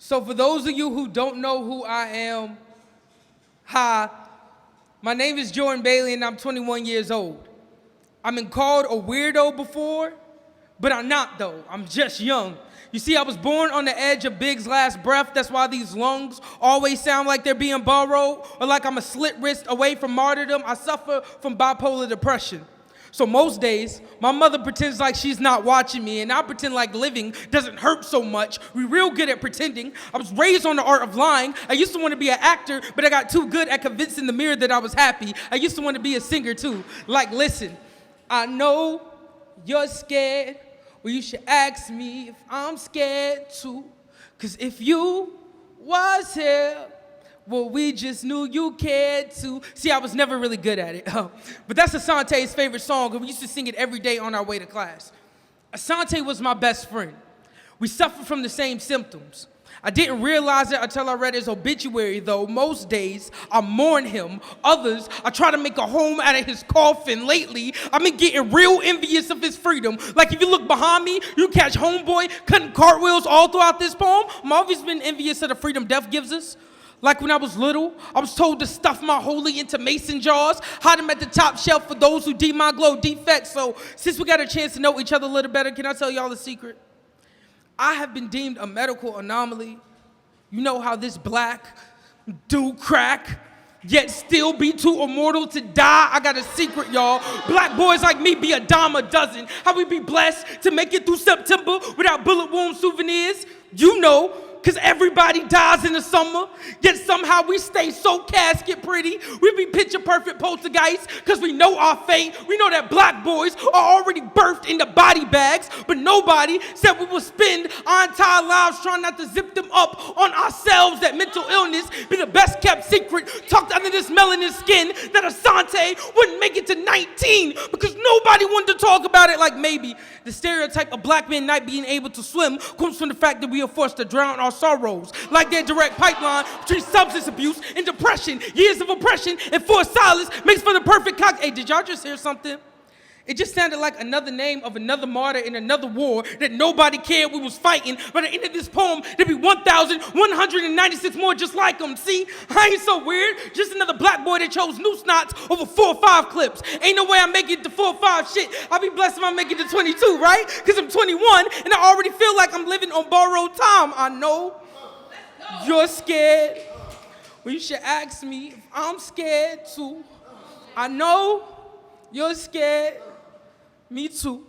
So for those of you who don't know who I am, hi, my name is Jordan Bailey and I'm 21 years old. I've been called a weirdo before, but I'm not though, I'm just young. You see, I was born on the edge of Big's last breath. That's why these lungs always sound like they're being borrowed or like I'm a slit wrist away from martyrdom. I suffer from bipolar depression. So most days, my mother pretends like she's not watching me, and I pretend like living doesn't hurt so much. We're real good at pretending. I was raised on the art of lying. I used to want to be an actor, but I got too good at convincing the mirror that I was happy. I used to want to be a singer too. Like, listen, I know you're scared. Well, you should ask me if I'm scared too. Cause if you was here, well, we just knew you cared too. See, I was never really good at it. But that's Asante's favorite song, and we used to sing it every day on our way to class. Asante was my best friend. We suffered from the same symptoms. I didn't realize it until I read his obituary, though. Most days, I mourn him. Others, I try to make a home out of his coffin. Lately, I've been getting real envious of his freedom. Like, if you look behind me, you catch Homeboy cutting cartwheels all throughout this poem. I've always been envious of the freedom death gives us. Like when I was little, I was told to stuff my holy into mason jars, hide them at the top shelf for those who deem my glow defects. So, since we got a chance to know each other a little better, can I tell y'all a secret? I have been deemed a medical anomaly. You know how this black do crack, yet still be too immortal to die? I got a secret, y'all. Black boys like me be a dime a dozen. How we be blessed to make it through September without bullet wound souvenirs? You know, cause everybody dies in the summer, yet somehow we stay so casket pretty. We be picture perfect poltergeists, cause we know our fate. We know that black boys are already birthed into body bags, but nobody said we will spend our entire lives trying not to zip them up on ourselves. That mental illness be the best kept secret, tucked under this melanin skin, that Asante wouldn't make it to 19, because nobody wanted to talk about it. Like, maybe the stereotype of black men not being able to swim comes from the fact that we are forced to drown our sorrows, like their direct pipeline between substance abuse and depression. Years of oppression and forced silence makes for the perfect cocktail. Hey, did y'all just hear something? It just sounded like another name of another martyr in another war that nobody cared we was fighting. But at the end of this poem, there'd be 1,196 more just like them. See, I ain't so weird. Just another black boy that chose noose knots over 4 or 5 clips. Ain't no way I'm making it to 4 or 5 shit. I'll be blessed if I make it to 22, right? Because I'm 21 and I already feel like I'm living on borrowed time. I know you're scared. Well, you should ask me if I'm scared too. I know you're scared. Me too.